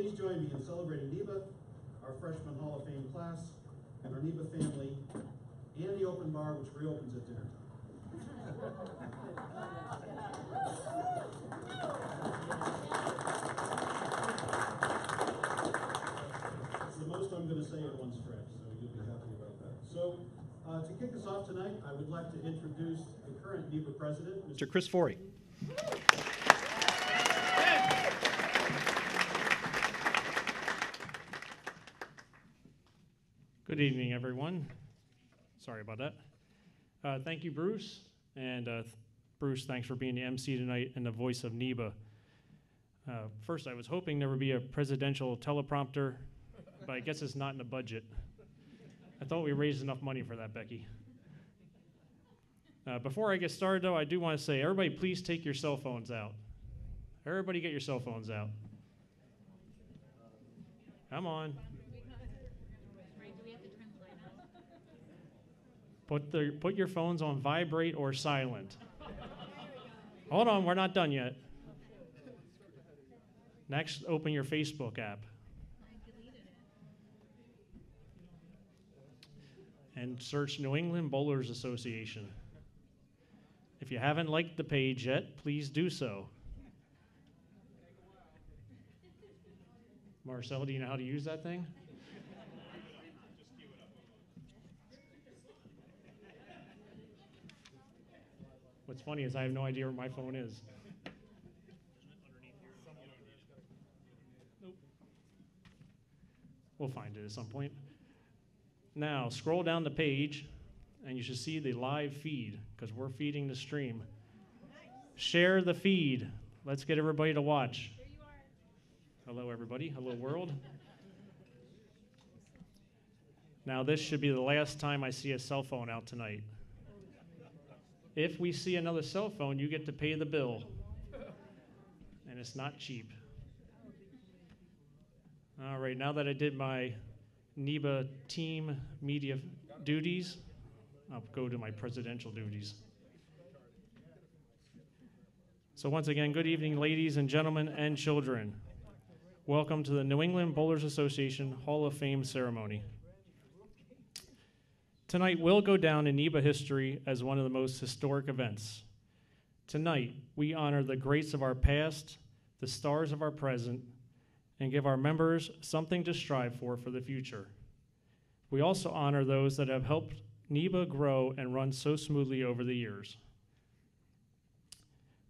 please join me in celebrating Neva, our Freshman Hall of Fame class, and our Neva family, and the open bar, which reopens at dinner time. It's the most I'm going to say in one stretch, so you'll be happy about that. So, to kick us off tonight, I would like to introduce the current NEBA president, Mr. Chris Forey. Good evening, everyone. Sorry about that. Thank you, Bruce. And Bruce, thanks for being the MC tonight and the voice of NEBA. First, I was hoping there would be a presidential teleprompter, but I guess it's not in the budget. I thought we raised enough money for that, Becky. Before I get started, though, I do want to say, everybody, please take your cell phones out. Everybody get your cell phones out. Come on. Put your phones on vibrate or silent. Hold on, we're not done yet. Next, open your Facebook app. And search New England Bowlers Association. If you haven't liked the page yet, please do so. Marcel, do you know how to use that thing? What's funny is I have no idea where my phone is. Nope. We'll find it at some point. Now, scroll down the page, and you should see the live feed, because we're feeding the stream. Share the feed. Let's get everybody to watch. There you are. Hello, everybody. Hello, world. Now, this should be the last time I see a cell phone out tonight. If we see another cell phone, you get to pay the bill. And it's not cheap. All right, now that I did my NEBA team media duties, I'll go to my presidential duties. So once again, good evening, ladies and gentlemen and children. Welcome to the New England Bowlers Association Hall of Fame ceremony. Tonight will go down in NEBA history as one of the most historic events. Tonight, we honor the greats of our past, the stars of our present, and give our members something to strive for the future. We also honor those that have helped NEBA grow and run so smoothly over the years.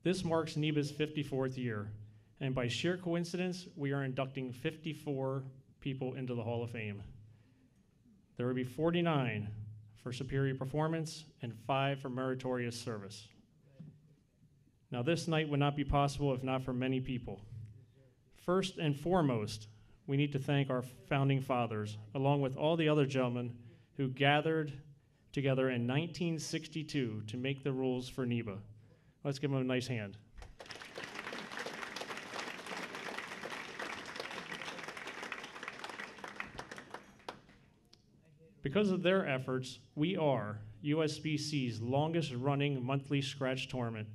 This marks NEBA's 54th year, and by sheer coincidence, we are inducting 54 people into the Hall of Fame. There will be 49 for superior performance and 5 for meritorious service. Now, this night would not be possible if not for many people. First and foremost, we need to thank our founding fathers, along with all the other gentlemen who gathered together in 1962 to make the rules for NEBA. Let's give them a nice hand. Because of their efforts, we are USBC's longest running monthly scratch tournament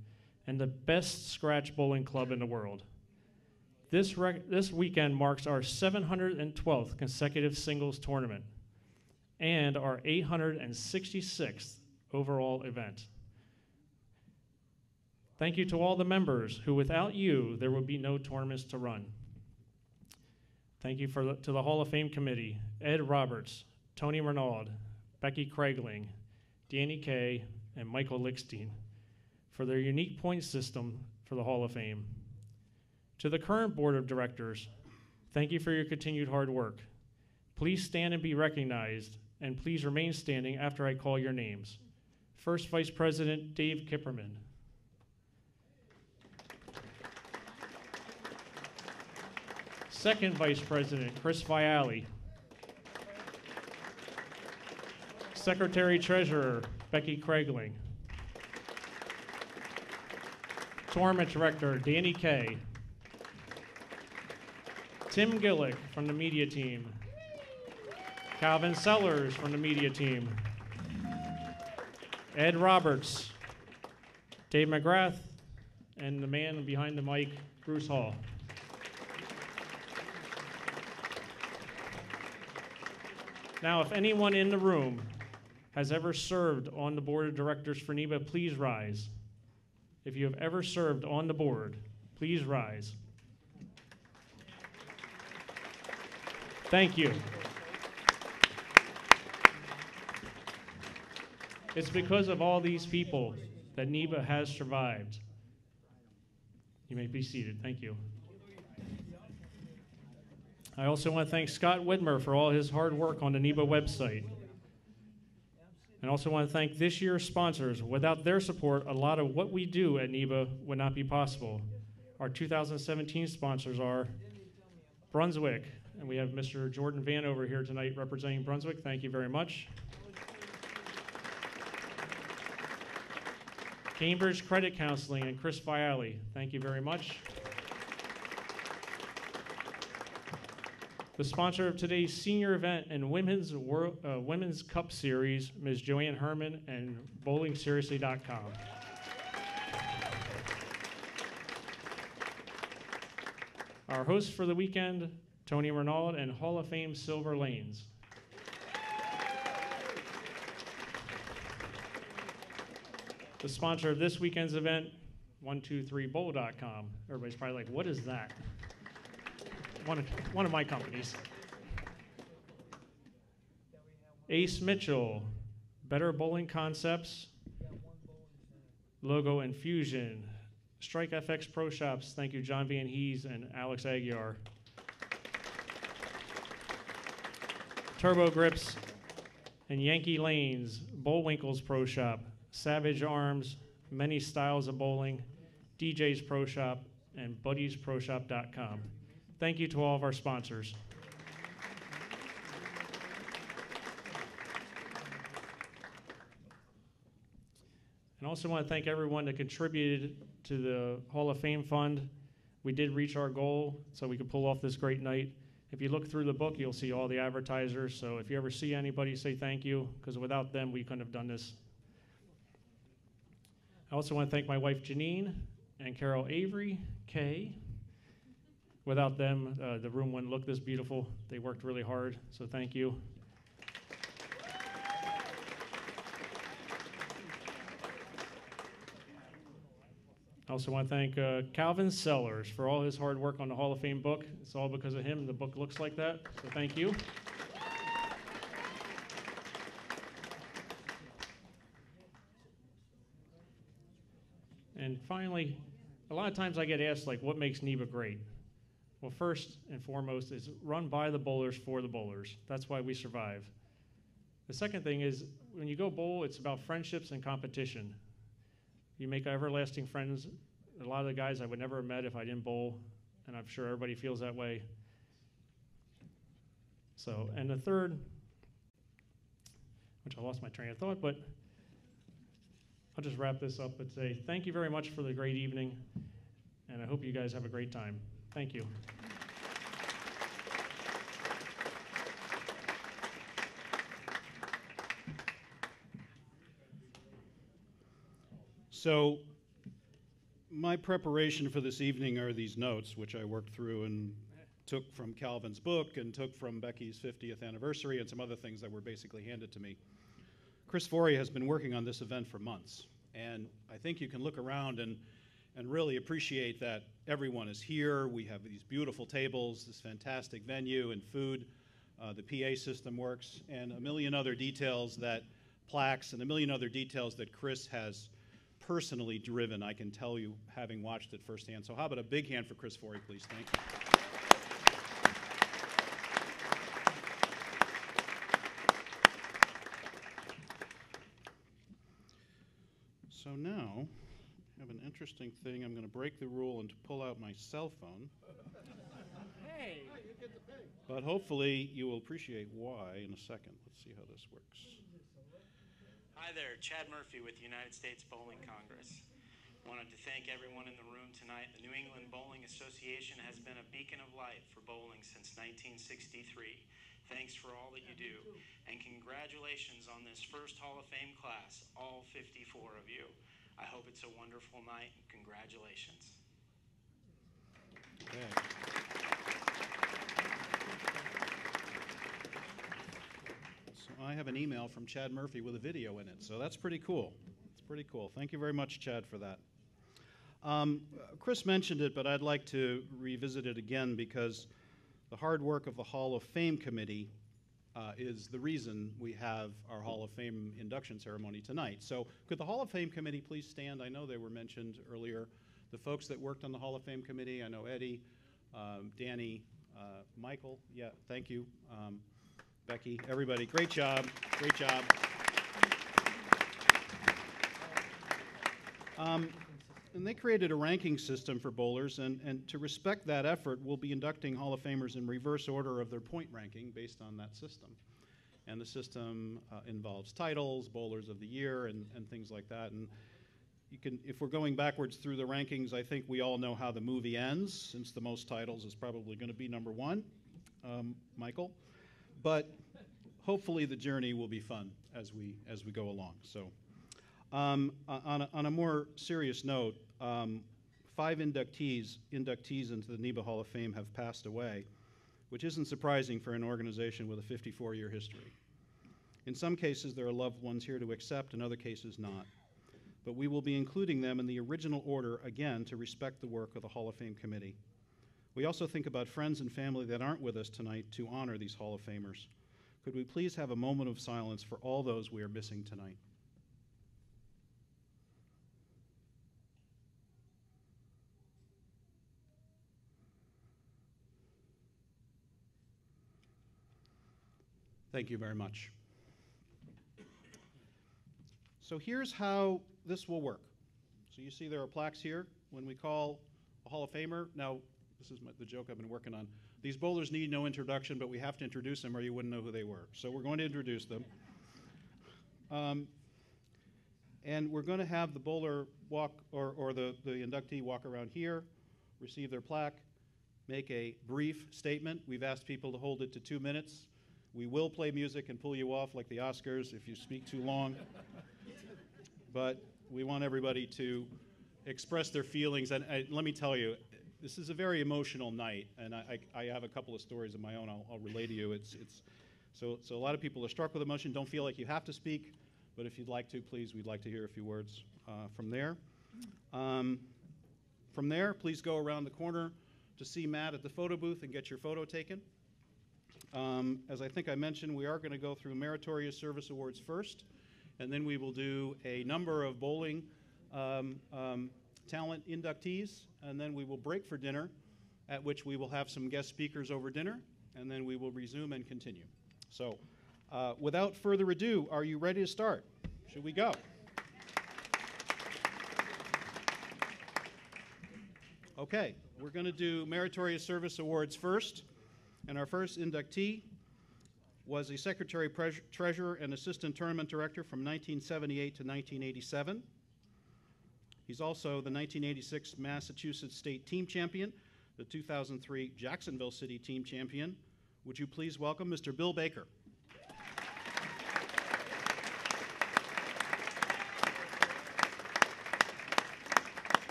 and the best scratch bowling club in the world. This weekend marks our 712th consecutive singles tournament and our 866th overall event. Thank you to all the members who, without you, there would be no tournaments to run. Thank you to the Hall of Fame Committee, Ed Roberts, Tony Reynard, Becky Craigling, Danny Kay, and Michael Lickstein for their unique point system for the Hall of Fame. To the current board of directors, thank you for your continued hard work. Please stand and be recognized, and please remain standing after I call your names. First Vice President Dave Kipperman. Second Vice President Chris Viali. Secretary Treasurer Becky Craigling. Tournament Director Danny Kay. Tim Gillick from the media team. Calvin Sellers from the media team. Ed Roberts. Dave McGrath. And the man behind the mic, Bruce Hall. Now, if anyone in the room has ever served on the board of directors for NEBA, please rise. If you have ever served on the board, please rise. Thank you. It's because of all these people that NEBA has survived. You may be seated. Thank you. I also want to thank Scott Widmer for all his hard work on the NEBA website. And also want to thank this year's sponsors. Without their support, a lot of what we do at NEBA would not be possible. Our 2017 sponsors are Brunswick, and we have Mr. Jordan Van over here tonight representing Brunswick. Thank you very much. Cambridge Credit Counseling and Chris Fiali, thank you very much. The sponsor of today's senior event and Women's Cup Series, Ms. Joanne Herman and BowlingSeriously.com. Our hosts for the weekend, Tony Reynard and Hall of Fame Silver Lanes. The sponsor of this weekend's event, 123bowl.com. Everybody's probably like, what is that? One of my companies. Ace Mitchell, Better Bowling Concepts, Logo Infusion, Strike FX Pro Shops, thank you John Van Hees and Alex Aguiar. Turbo Grips and Yankee Lanes, Bullwinkle's Pro Shop, Savage Arms, Many Styles of Bowling, DJ's Pro Shop, and BuddiesProShop.com. Thank you to all of our sponsors. And also want to thank everyone that contributed to the Hall of Fame Fund. We did reach our goal, so we could pull off this great night. If you look through the book, you'll see all the advertisers. So if you ever see anybody, say thank you, because without them, we couldn't have done this. I also want to thank my wife, Janine, and Carol Avery, Kay. Without them, the room wouldn't look this beautiful. They worked really hard, so thank you. I also want to thank Calvin Sellers for all his hard work on the Hall of Fame book. It's all because of him. The book looks like that, so thank you. And finally, a lot of times I get asked, like, what makes NEBA great? Well, first and foremost is run by the bowlers for the bowlers. That's why we survive. The second thing is when you go bowl, it's about friendships and competition. You make everlasting friends. A lot of the guys I would never have met if I didn't bowl, and I'm sure everybody feels that way. So, and the third, which I lost my train of thought, but I'll just wrap this up and say thank you very much for the great evening, and I hope you guys have a great time. Thank you. So my preparation for this evening are these notes, which I worked through and took from Calvin's book and took from Becky's 50th anniversary and some other things that were basically handed to me. Chris Forey has been working on this event for months, and I think you can look around and really appreciate that everyone is here. We have these beautiful tables, this fantastic venue and food. The PA system works, and a million other details that plaques and a million other details that Chris has personally driven, I can tell you, having watched it firsthand. So how about a big hand for Chris Forey, please? Thank you. So now, I have an interesting thing. I'm going to break the rule and pull out my cell phone. Hey! But hopefully you will appreciate why in a second. Let's see how this works. Hi there, Chad Murphy with the United States Bowling Congress. Wanted to thank everyone in the room tonight. The New England Bowling Association has been a beacon of light for bowling since 1963. Thanks for all that you do. And congratulations on this first Hall of Fame class, all 54 of you. I hope it's a wonderful night, and congratulations. Okay. I have an email from Chad Murphy with a video in it, so that's pretty cool. It's pretty cool. Thank you very much, Chad, for that. Chris mentioned it, but I'd like to revisit it again because the hard work of the Hall of Fame Committee is the reason we have our Hall of Fame induction ceremony tonight. So could the Hall of Fame Committee please stand? I know they were mentioned earlier. The folks that worked on the Hall of Fame Committee, I know Eddie, Danny, Michael, yeah, thank you. Becky, everybody, great job, great job. And they created a ranking system for bowlers, and to respect that effort, we'll be inducting Hall of Famers in reverse order of their point ranking based on that system. And the system involves titles, bowlers of the year, and things like that. And you can, if we're going backwards through the rankings, I think we all know how the movie ends, since the most titles is probably going to be number one, Michael. But hopefully the journey will be fun as we go along. So. On a more serious note, 5 inductees into the NEBA Hall of Fame have passed away, which isn't surprising for an organization with a 54-year history. In some cases, there are loved ones here to accept, in other cases not. But we will be including them in the original order, again, to respect the work of the Hall of Fame Committee. We also think about friends and family that aren't with us tonight to honor these Hall of Famers. Could we please have a moment of silence for all those we are missing tonight? Thank you very much. So here's how this will work. So you see there are plaques here. When we call a Hall of Famer, now this is the joke I've been working on. These bowlers need no introduction, but we have to introduce them or you wouldn't know who they were. So we're going to introduce them. And we're going to have the bowler walk, or the inductee walk around here, receive their plaque, make a brief statement. We've asked people to hold it to 2 minutes. We will play music and pull you off like the Oscars if you speak too long. But we want everybody to express their feelings. And let me tell you, this is a very emotional night. And I have a couple of stories of my own I'll relay to you. So a lot of people are struck with emotion. Don't feel like you have to speak. But if you'd like to, please, we'd like to hear a few words from there. From there, please go around the corner to see Matt at the photo booth and get your photo taken. As I think I mentioned, we are going to go through Meritorious Service Awards first, and then we will do a number of bowling talent inductees, and then we will break for dinner, at which we will have some guest speakers over dinner, and then we will resume and continue. So without further ado, are you ready to start? Should we go? Okay, we're going to do Meritorious Service Awards first. And our first inductee was a secretary, treasurer, and assistant tournament director from 1978 to 1987. He's also the 1986 Massachusetts State Team Champion, the 2003 Jacksonville City Team Champion. Would you please welcome Mr. Bill Baker?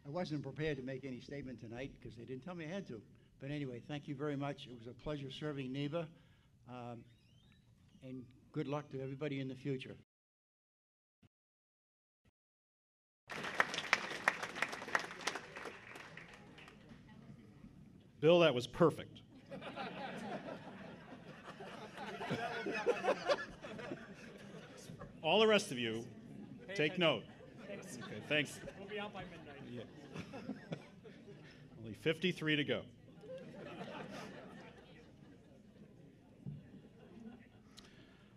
I wasn't prepared to make any statement tonight because they didn't tell me I had to. But anyway, thank you very much. It was a pleasure serving Neva, and good luck to everybody in the future. Bill, that was perfect. All the rest of you, take note. Okay, thanks. We'll be out by midnight. Yeah. Only 53 to go.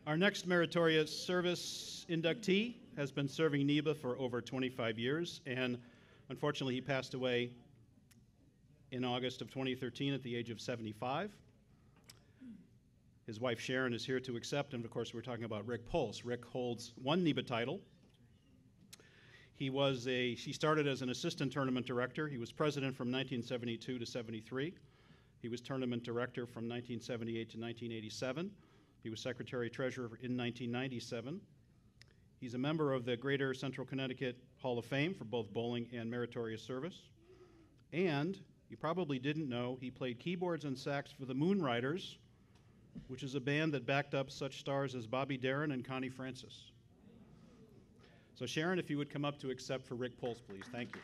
Our next Meritorious Service inductee has been serving NEBA for over 25 years, and unfortunately he passed away in August of 2013 at the age of 75. His wife Sharon is here to accept, and of course we're talking about Rick Pulse. Rick holds 1 NEBA title. He started as an assistant tournament director. He was president from 1972 to 73. He was tournament director from 1978 to 1987. He was secretary treasurer in 1997. He's a member of the Greater Central Connecticut Hall of Fame for both bowling and meritorious service. And you probably didn't know he played keyboards and sax for the Moonriders, which is a band that backed up such stars as Bobby Darin and Connie Francis. So Sharon, if you would come up to accept for Rick Pulse, please. Thank you.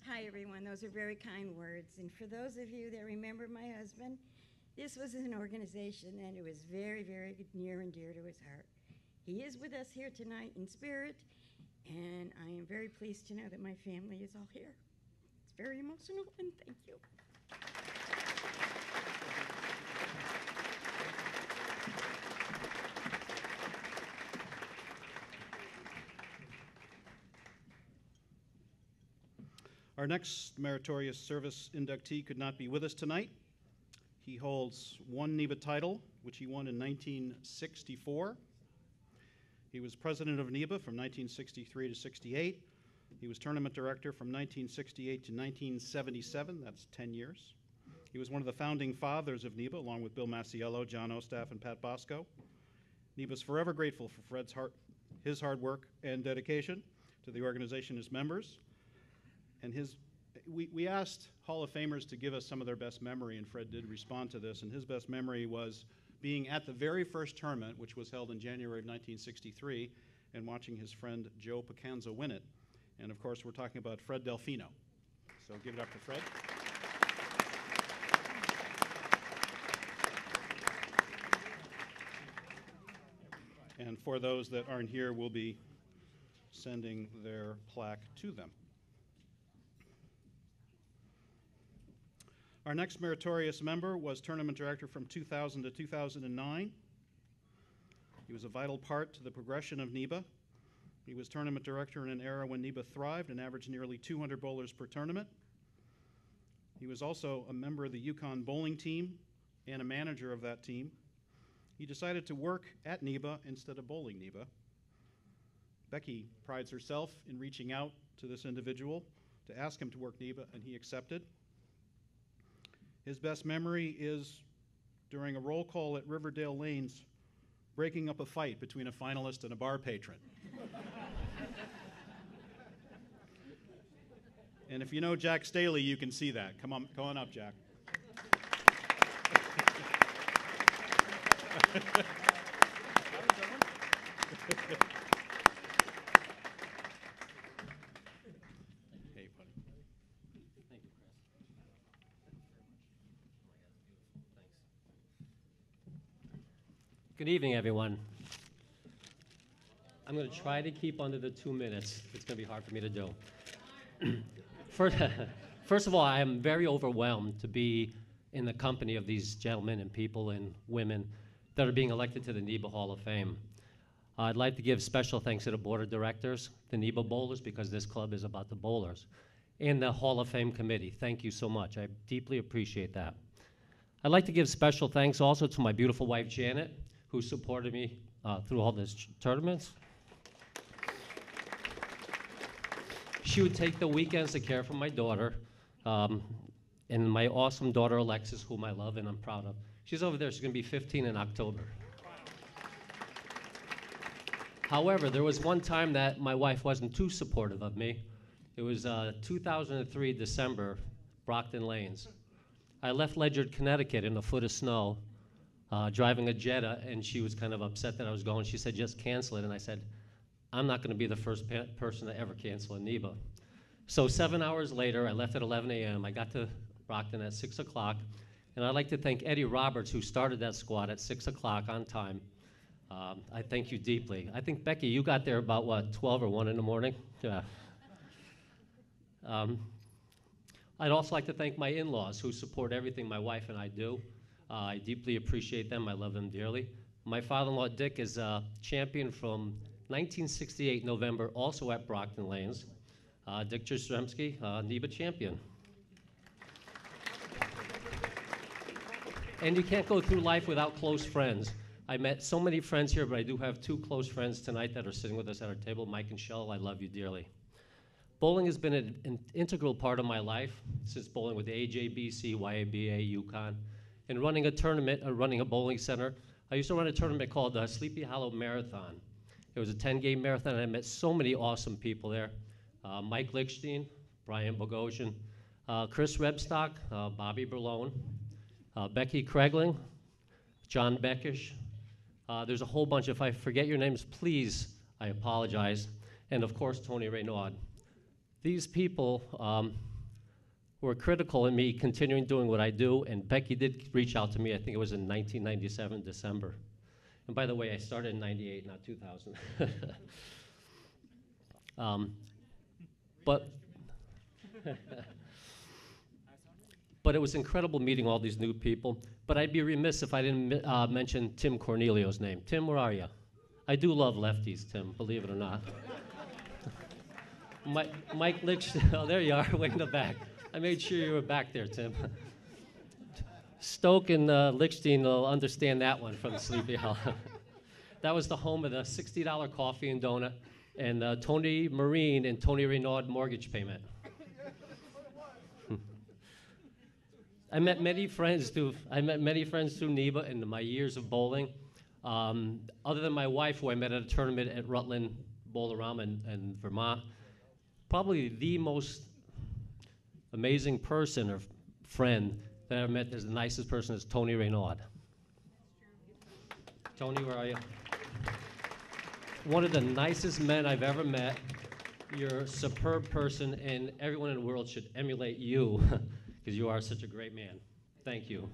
Hi, everyone. Those are very kind words. And for those of you that remember my husband, this was an organization that it was very, very near and dear to his heart. He is with us here tonight in spirit, and I am very pleased to know that my family is all here. It's very emotional, and thank you. Our next Meritorious Service inductee could not be with us tonight. He holds one NEBA title, which he won in 1964. He was president of NEBA from 1963 to 68. He was tournament director from 1968 to 1977. That's 10 years. He was one of the founding fathers of NEBA, along with Bill Masiello, John Ostaff, and Pat Bosco. NEBA's forever grateful for Fred's his hard work and dedication to the organization and its members. And we asked Hall of Famers to give us some of their best memory, and Fred did respond to this. And his best memory was being at the very first tournament, which was held in January of 1963, and watching his friend Joe Pacanza win it. And of course, we're talking about Fred Delfino. So give it up to Fred. And for those that aren't here, we'll be sending their plaque to them. Our next meritorious member was tournament director from 2000 to 2009. He was a vital part to the progression of NEBA. He was tournament director in an era when NEBA thrived and averaged nearly 200 bowlers per tournament. He was also a member of the Yukon bowling team and a manager of that team. He decided to work at NEBA instead of bowling NEBA. Becky prides herself in reaching out to this individual to ask him to work NEBA, and he accepted. His best memory is during a roll call at Riverdale Lanes, breaking up a fight between a finalist and a bar patron. And if you know Jack Staley, you can see that. Come on up, Jack. Hey, buddy. Thank you, Chris. Thanks. Good evening, everyone. I'm going to try to keep under the 2 minutes. It's going to be hard for me to do. First of all, I am very overwhelmed to be in the company of these gentlemen and people and women that are being elected to the NEBA Hall of Fame. I'd like to give special thanks to the board of directors, the NEBA bowlers, because this club is about the bowlers, and the Hall of Fame committee. Thank you so much. I deeply appreciate that. I'd like to give special thanks also to my beautiful wife, Janet, who supported me through all these tournaments. She would take the weekends to care for my daughter, and my awesome daughter, Alexis, whom I love and I'm proud of. She's over there. She's going to be 15 in October. However, there was one time that my wife wasn't too supportive of me. It was 2003, December, Brockton Lanes. I left Ledyard, Connecticut in a foot of snow, driving a Jetta, and she was kind of upset that I was going. She said, just cancel it. And I said, I'm not going to be the first person to ever cancel a NEBA. So 7 hours later, I left at 11 a.m. I got to Brockton at 6 o'clock. And I'd like to thank Eddie Roberts, who started that squad at 6 o'clock on time. I thank you deeply. I think, Becky, you got there about, what, 12 or 1 in the morning? Yeah. I'd also like to thank my in-laws, who support everything my wife and I do. I deeply appreciate them. I love them dearly. My father-in-law, Dick, is a champion from 1968 November, also at Brockton Lanes. Dick Jastrzemski, NEBA champion. And you can't go through life without close friends. I met so many friends here, but I do have two close friends tonight that are sitting with us at our table, Mike and Shell. I love you dearly. Bowling has been an integral part of my life since bowling with AJBC, YABA, UConn, and running a tournament, running a bowling center. I used to run a tournament called the Sleepy Hollow Marathon. It was a 10-game marathon, and I met so many awesome people there. Mike Lichstein, Brian Bogosian, Chris Rebstock, Bobby Berlone, Becky Craigling, John Beckish. There's a whole bunch. If I forget your names, please, I apologize. And of course, Tony Reynard. These people were critical in me continuing doing what I do, and Becky did reach out to me. I think it was in 1997, December. And by the way, I started in 98, not 2000. But it was incredible meeting all these new people. But I'd be remiss if I didn't mention Tim Cornelio's name. Tim, where are you? I do love lefties, Tim, believe it or not. Mike Lichstein, oh, there you are, way in the back. I made sure you were back there, Tim. Stoke and Lichstein will understand that one from Sleepy Hollow. That was the home of the $60 coffee and donut and Tony Marine and Tony Reynard mortgage payment. I met many friends through NEBA in my years of bowling. Other than my wife, who I met at a tournament at Rutland Bowl-A-Rama in Vermont, probably the most amazing person or friend that I ever met is the nicest person is Tony Reynard. Tony, where are you? One of the nicest men I've ever met. You're a superb person, and everyone in the world should emulate you because you are such a great man. Thank you.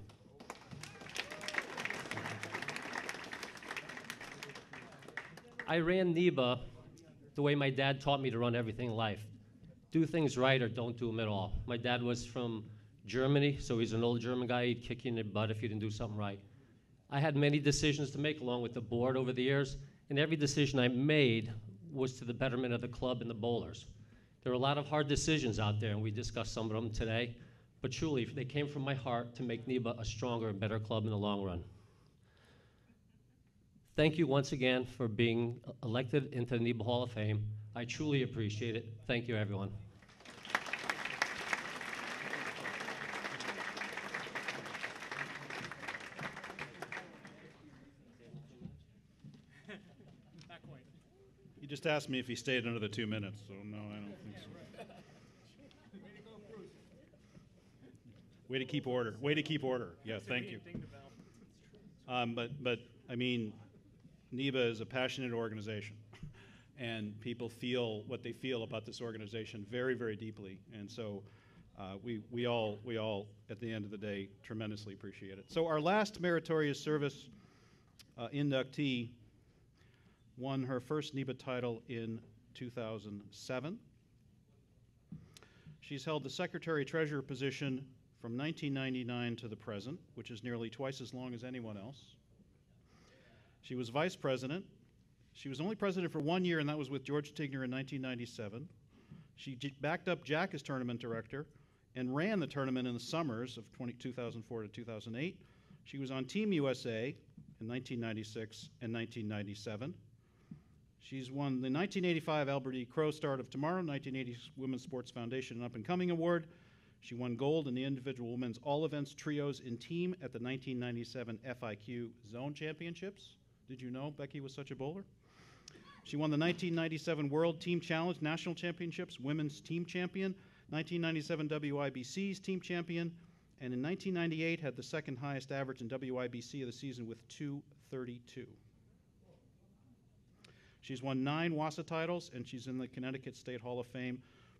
I ran NEBA the way my dad taught me to run everything in life. Do things right or don't do them at all. My dad was from Germany, so he's an old German guy. He'd kick you in the butt if you didn't do something right. I had many decisions to make along with the board over the years, and every decision I made was to the betterment of the club and the bowlers. There are a lot of hard decisions out there, and we discussed some of them today, but truly, they came from my heart to make NEBA a stronger and better club in the long run. Thank you once again for being elected into the NEBA Hall of Fame. I truly appreciate it. Thank you, everyone. You just asked me if he stayed another 2 minutes, so no, I don't think so. Way to keep order. Way to keep order. Yeah, thank you. But I mean, NEBA is a passionate organization, and people feel what they feel about this organization very, very deeply. And so we all, at the end of the day, tremendously appreciate it. So our last Meritorious Service inductee won her first NEBA title in 2007. She's held the Secretary-Treasurer position from 1999 to the present, which is nearly twice as long as anyone else. She was Vice President. She was only President for 1 year, and that was with George Tigner in 1997. She backed up Jack as Tournament Director and ran the tournament in the summers of 2004 to 2008. She was on Team USA in 1996 and 1997. She's won the 1985 Albert E. Crow Start of Tomorrow, 1980 Women's Sports Foundation and Up and Coming Award. She won gold in the individual women's all events trios in team at the 1997 FIQ Zone Championships. Did you know Becky was such a bowler? She won the 1997 World Team Challenge National Championships Women's Team Champion, 1997 WIBC's Team Champion, and in 1998 had the second highest average in WIBC of the season with 232. She's won 9 WASA titles, and she's in the Connecticut State Hall of Fame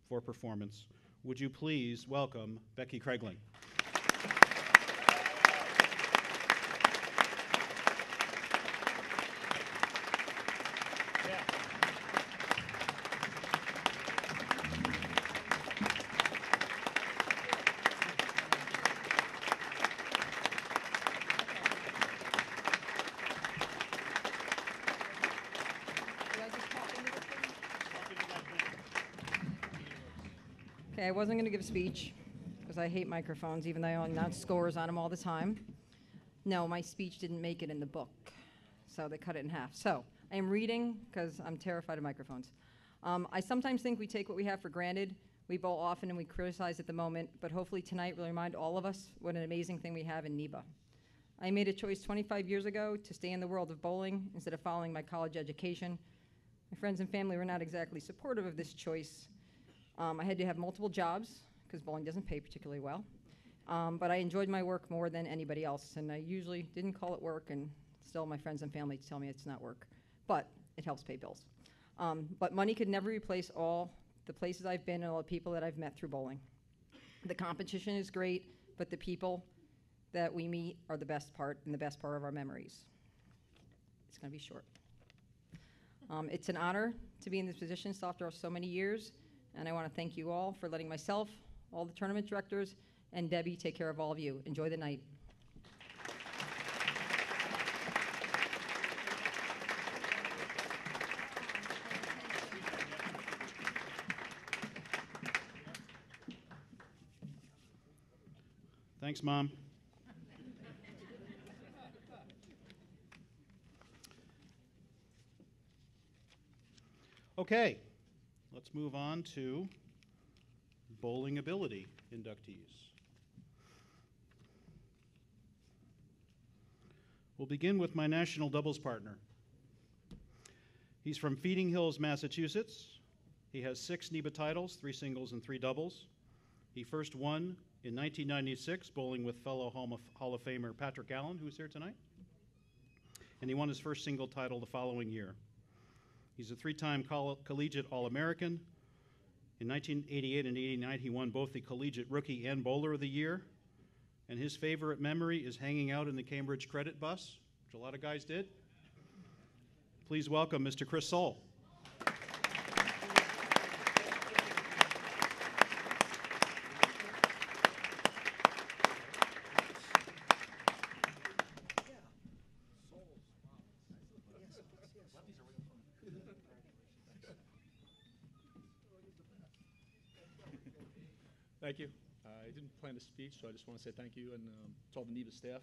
for performance. Would you please welcome Becky Craigling? Okay, I wasn't going to give a speech because I hate microphones, even though I announce scores on them all the time. No, my speech didn't make it in the book, so they cut it in half. So I am reading because I'm terrified of microphones. I sometimes think we take what we have for granted. We bowl often and we criticize at the moment, but hopefully tonight will remind all of us what an amazing thing we have in NEBA. I made a choice 25 years ago to stay in the world of bowling instead of following my college education. My friends and family were not exactly supportive of this choice. I had to have multiple jobs because bowling doesn't pay particularly well. But I enjoyed my work more than anybody else, and I usually didn't call it work, and still my friends and family tell me it's not work. But it helps pay bills. But money could never replace all the places I've been and all the people that I've met through bowling. The competition is great, but the people that we meet are the best part and the best part of our memories. It's going to be short. It's an honor to be in this position after so many years, and I want to thank you all for letting myself, all the tournament directors, and Debbie take care of all of you. Enjoy the night. Thanks, Mom. Okay, let's move on to bowling ability inductees. We'll begin with my national doubles partner. He's from Feeding Hills, Massachusetts. He has 6 NEBA titles, 3 singles and 3 doubles. He first won in 1996, bowling with fellow Hall of Famer Patrick Allen, who's here tonight. And he won his first single title the following year. He's a 3-time collegiate All-American. In 1988 and 89, he won both the Collegiate Rookie and Bowler of the Year. And his favorite memory is hanging out in the Cambridge Credit Bus, which a lot of guys did. Please welcome Mr. Chris Soule. Thank you. I didn't plan the speech, so I just want to say thank you and to all the NEBA staff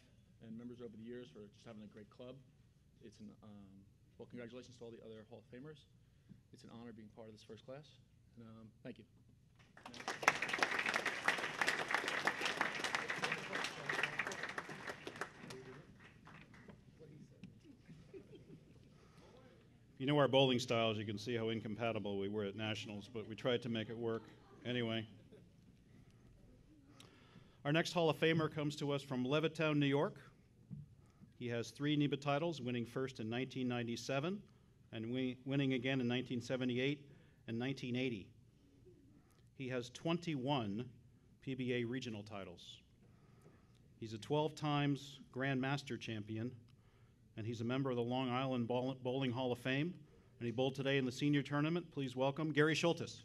and members over the years for just having a great club. It's an well, congratulations to all the other Hall of Famers. It's an honor being part of this first class. And, thank you. You know our bowling styles, you can see how incompatible we were at Nationals, but we tried to make it work anyway. Our next Hall of Famer comes to us from Levittown, New York. He has 3 NEBA titles, winning first in 1997 and winning again in 1978 and 1980. He has 21 PBA regional titles. He's a 12 times Grand Master champion, and he's a member of the Long Island Bowling Hall of Fame, and he bowled today in the senior tournament. Please welcome Gary Schultes.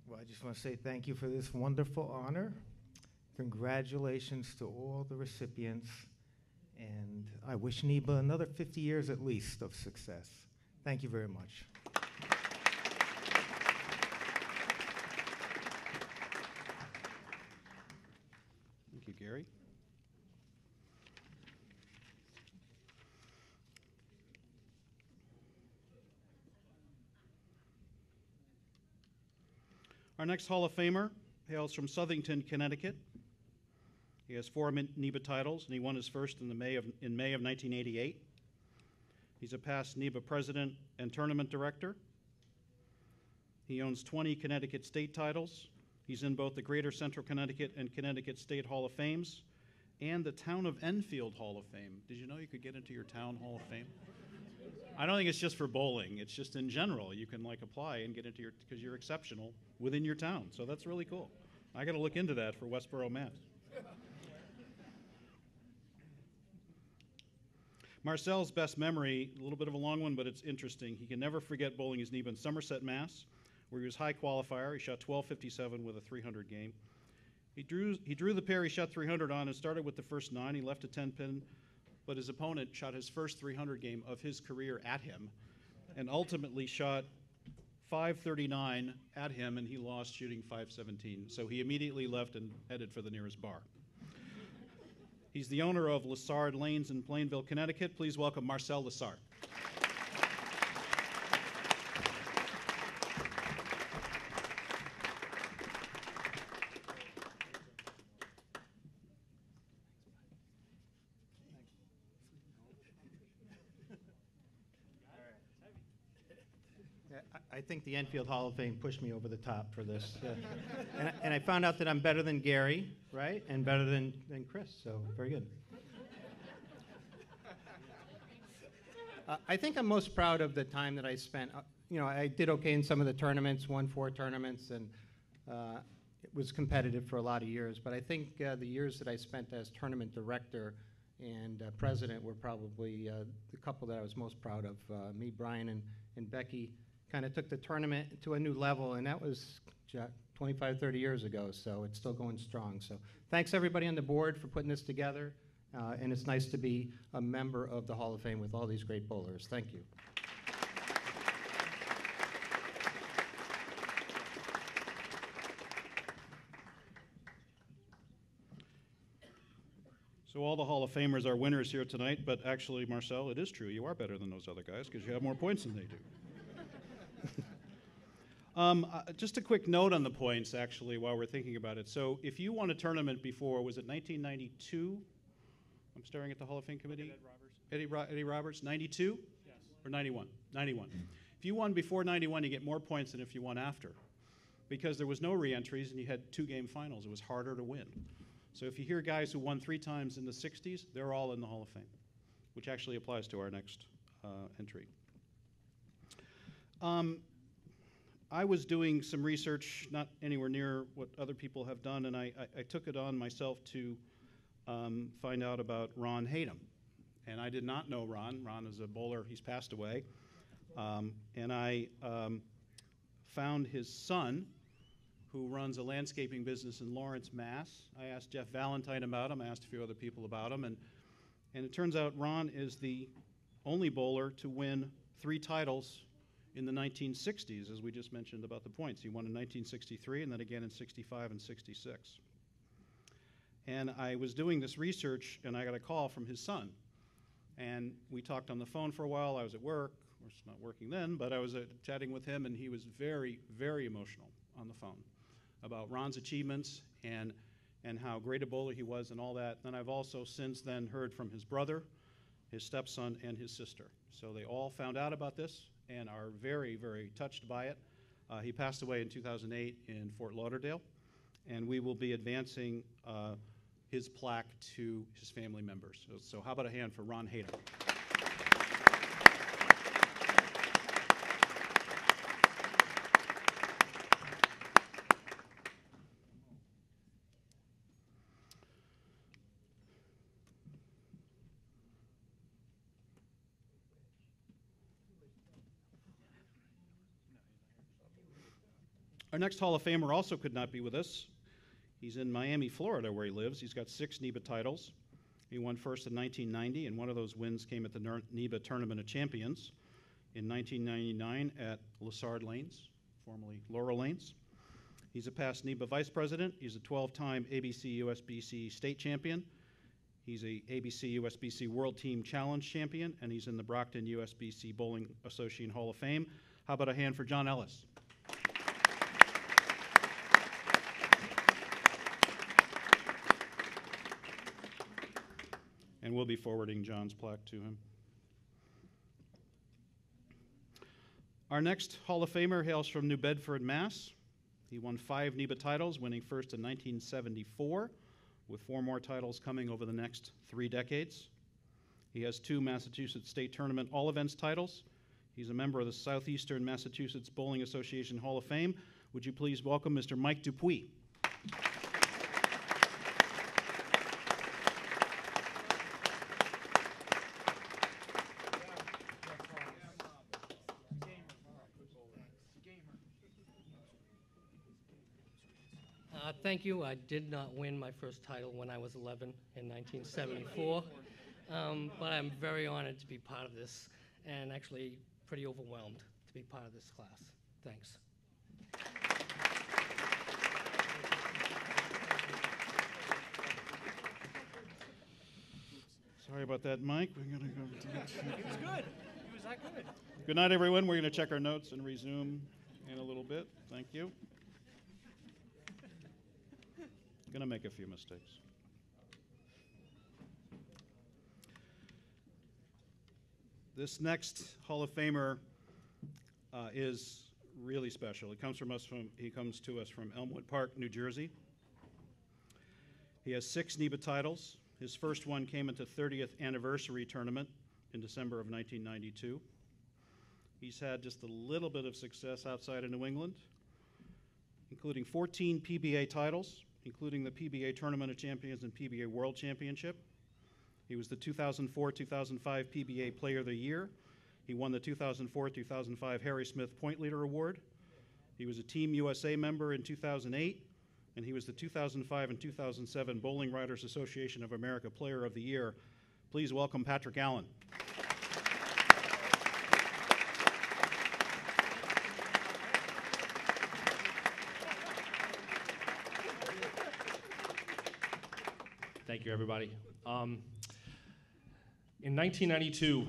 Well, I just want to say thank you for this wonderful honor. Congratulations to all the recipients, and I wish NEBA another 50 years at least of success. Thank you very much. Thank you, Gary. Our next Hall of Famer hails from Southington, Connecticut. He has 4 NEBA titles, and he won his first in May of 1988. He's a past NEBA president and tournament director. He owns 20 Connecticut state titles. He's in both the Greater Central Connecticut and Connecticut State Hall of Fames and the Town of Enfield Hall of Fame. Did you know you could get into your town Hall of Fame? I don't think it's just for bowling. It's just in general. You can apply and get into your, because you're exceptional within your town. So that's really cool. I got to look into that for Westboro, Mass. Marcel's best memory, a little bit of a long one, but it's interesting. He can never forget bowling his NEBA in Somerset, Mass., where he was high qualifier. He shot 12.57 with a 300 game. He drew the pair he shot 300 on and started with the first 9. He left a 10-pin, but his opponent shot his first 300 game of his career at him and ultimately shot 539 at him, and he lost shooting 517. So he immediately left and headed for the nearest bar. He's the owner of Lazar Lanes in Plainville, Connecticut. Please welcome Marcel Lazar. I think the Enfield Hall of Fame pushed me over the top for this. And I found out that I'm better than Gary, right? And better than Chris, so very good. I think I'm most proud of the time that I spent. I did okay in some of the tournaments, won 4 tournaments, and it was competitive for a lot of years. But I think the years that I spent as tournament director and president were probably the couple that I was most proud of. Me, Brian, and Becky kind of took the tournament to a new level, and that was 25, 30 years ago, so it's still going strong. So thanks everybody on the board for putting this together, and it's nice to be a member of the Hall of Fame with all these great bowlers. Thank you. So all the Hall of Famers are winners here tonight, but actually, Marcel, it is true. You are better than those other guys because you have more points than they do. Just a quick note on the points, actually, while we're thinking about it. So if you won a tournament before, was it 1992? I'm staring at the Hall of Fame committee. Eddie Roberts, 92? Yes. Or 91? 91. If you won before 91, you get more points than if you won after, because there was no re-entries and you had 2-game finals. It was harder to win. So if you hear guys who won 3 times in the 60s, they're all in the Hall of Fame, which actually applies to our next entry. I was doing some research, not anywhere near what other people have done, and I took it on myself to find out about Ron Hayden. And I did not know Ron. Ron is a bowler. He's passed away. And I found his son, who runs a landscaping business in Lawrence, Mass. I asked Jeff Valentine about him. I asked a few other people about him. And it turns out Ron is the only bowler to win 3 titles in the 1960s, as we just mentioned about the points. He won in 1963 and then again in 65 and 66. And I was doing this research and I got a call from his son. And we talked on the phone for a while. I was at work. Of course, not working then, but I was chatting with him, and he was very, very emotional on the phone about Ron's achievements and how great a bowler he was and all that. Then I've also since then heard from his brother, his stepson, and his sister. So they all found out about this and are very, very touched by it. He passed away in 2008 in Fort Lauderdale, and we will be advancing his plaque to his family members. So how about a hand for Ron Hayden? Our next Hall of Famer also could not be with us. He's in Miami, Florida, where he lives. He's got 6 NEBA titles. He won first in 1990, and one of those wins came at the NEBA Tournament of Champions in 1999 at Lazar Lanes, formerly Laurel Lanes. He's a past NEBA vice president. He's a 12-time ABC USBC state champion. He's a ABC USBC World Team Challenge champion, and he's in the Brockton USBC Bowling Association Hall of Fame. How about a hand for John Ellis? And we'll be forwarding John's plaque to him. Our next Hall of Famer hails from New Bedford, Mass. He won 5 NEBA titles, winning first in 1974, with 4 more titles coming over the next 3 decades. He has 2 Massachusetts State Tournament All-Events titles. He's a member of the Southeastern Massachusetts Bowling Association Hall of Fame. Would you please welcome Mr. Mike Dupuis? Thank you. I did not win my first title when I was 11 in 1974, but I'm very honored to be part of this and actually pretty overwhelmed to be part of this class. Thanks. Sorry about that, Mike. We're gonna go. He was good. He was that good. Good night, everyone. We're going to check our notes and resume in a little bit. Thank you. Going to make a few mistakes. This next Hall of Famer is really special. He comes to us from Elmwood Park, New Jersey. He has 6 NEBA titles. His first one came at the 30th anniversary tournament in December of 1992. He's had just a little bit of success outside of New England, including 14 PBA titles, including the PBA Tournament of Champions and PBA World Championship. He was the 2004-2005 PBA Player of the Year. He won the 2004-2005 Harry Smith Point Leader Award. He was a Team USA member in 2008, and he was the 2005 and 2007 Bowling Writers Association of America Player of the Year. Please welcome Patrick Allen. Thank you, everybody. In 1992,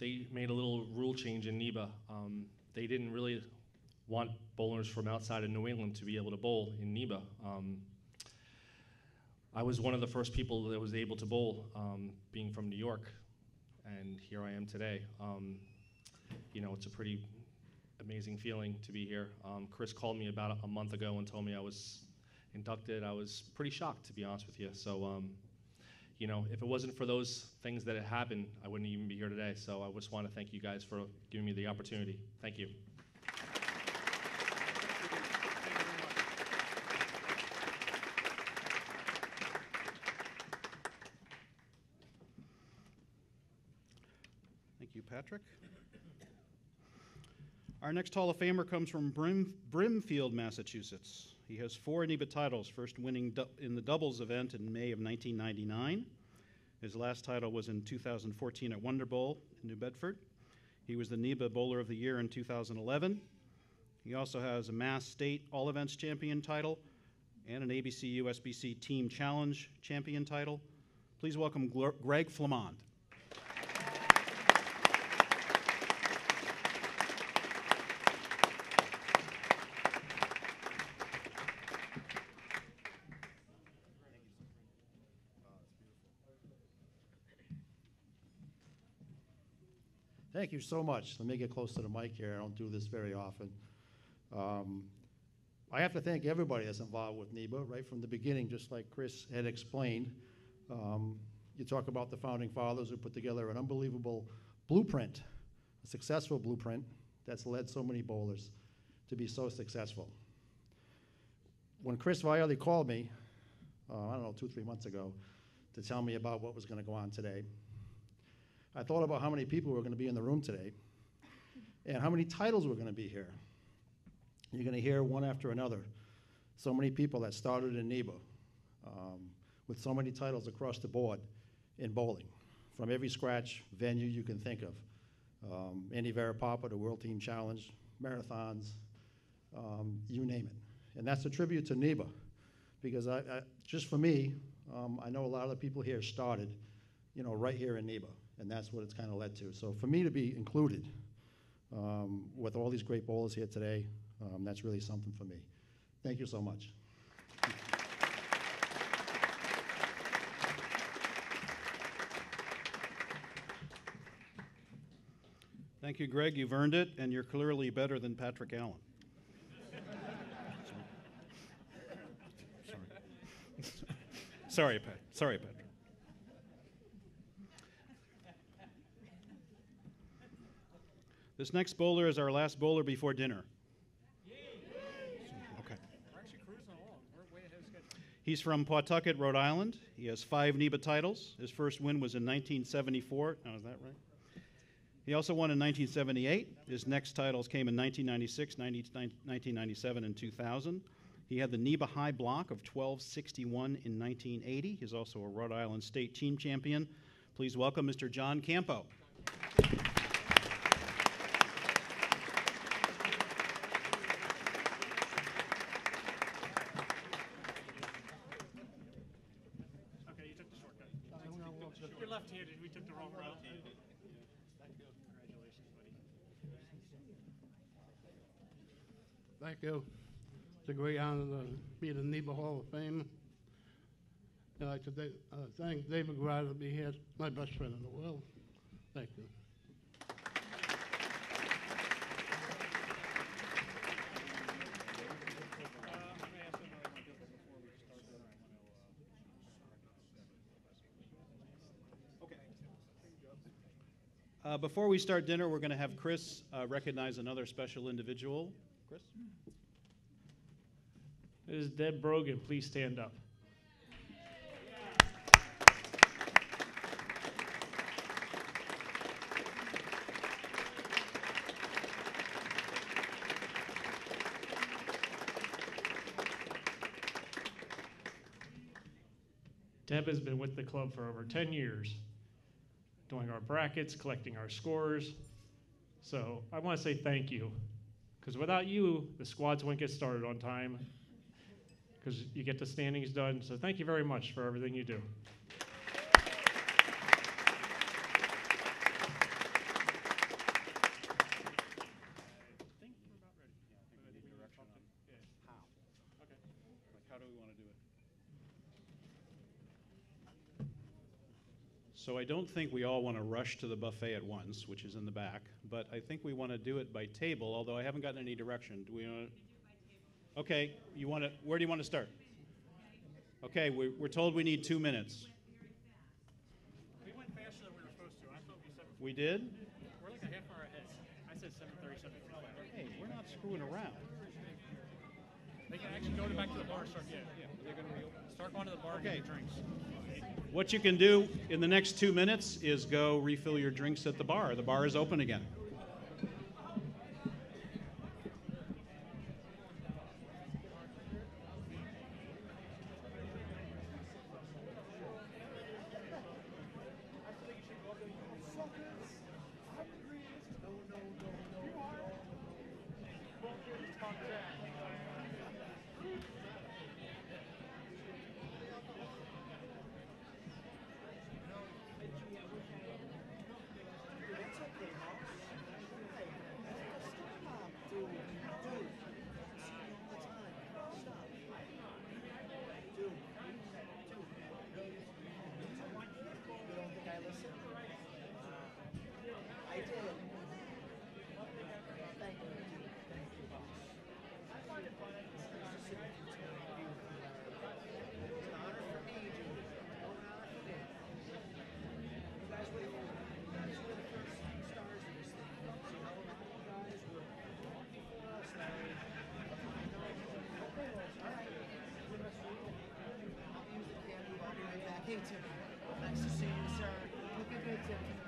they made a little rule change in NEBA. They didn't really want bowlers from outside of New England to be able to bowl in NEBA. I was one of the first people that was able to bowl, being from New York, and here I am today. You know, it's a pretty amazing feeling to be here. Chris called me about a month ago and told me I was inducted. I was pretty shocked, to be honest with you. So, you know, if it wasn't for those things that had happened, I wouldn't even be here today. So I just want to thank you guys for giving me the opportunity. Thank you. Thank you, Patrick. Our next Hall of Famer comes from Brimfield, Massachusetts. He has 4 NEBA titles, first winning in the doubles event in May of 1999. His last title was in 2014 at Wonder Bowl in New Bedford. He was the NEBA Bowler of the Year in 2011. He also has a Mass State All Events Champion title and an ABC USBC Team Challenge Champion title. Please welcome Greg Flamond. Thank you so much. Let me get close to the mic here. I don't do this very often. I have to thank everybody that's involved with NEBA right from the beginning, just like Chris had explained. You talk about the founding fathers who put together an unbelievable blueprint, a successful blueprint that's led so many bowlers to be so successful. When Chris Vialli called me, I don't know, 2-3 months ago, to tell me about what was going to go on today, I thought about how many people were going to be in the room today and how many titles were going to be here. You're going to hear one after another. So many people that started in NEBA with so many titles across the board in bowling, from every scratch venue you can think of. Andy Varapapa, the World Team Challenge, marathons, you name it. And that's a tribute to NEBA, because just for me, I know a lot of the people here started, you know, right here in NEBA. And that's what it's kind of led to. So for me to be included with all these great bowlers here today, that's really something for me. Thank you so much. Thank you, Greg. You've earned it, and you're clearly better than Patrick Allen. Sorry, Pat. Sorry, Patrick. This next bowler is our last bowler before dinner. Okay. We're actually cruising along. We're way ahead of schedule. He's from Pawtucket, Rhode Island. He has 5 NEBA titles. His first win was in 1974. Now, is that right? He also won in 1978. His next titles came in 1996, 1997, and 2000. He had the NEBA high block of 1261 in 1980. He's also a Rhode Island State team champion. Please welcome Mr. John Campo. Okay, you took the shortcut. You're left-handed. We took the wrong route. Congratulations, buddy. Thank you. It's a great honor to be in the NEBA Hall of Fame. I'd like to thank David Grada to be here, my best friend in the world. Thank you. Before we start dinner, we're going to have Chris recognize another special individual. Chris? Ms. Deb Brogan, please stand up. Deb has been with the club for over 10 years, doing our brackets, collecting our scores. So I want to say thank you, because without you, the squads wouldn't get started on time, because you get the standings done. So thank you very much for everything you do. How do we want to do it? So I don't think we all want to rush to the buffet at once, which is in the back, but I think we want to do it by table, although I haven't gotten any direction. Do we want to? Okay, you want to, where do you want to start? Okay, we're told we need 2 minutes. We went faster than we were supposed to. I thought we said We did? we're like a half hour ahead. I said 7:30, 7:45. Hey, we're not screwing around. They can actually go back to the bar. Start. Yeah. They're going to start going to the bar and Okay. get drinks. What you can do in the next 2 minutes is go refill your drinks at the bar. The bar is open again. Hey, Tim. Nice to see you, sir. Looking good, Tim.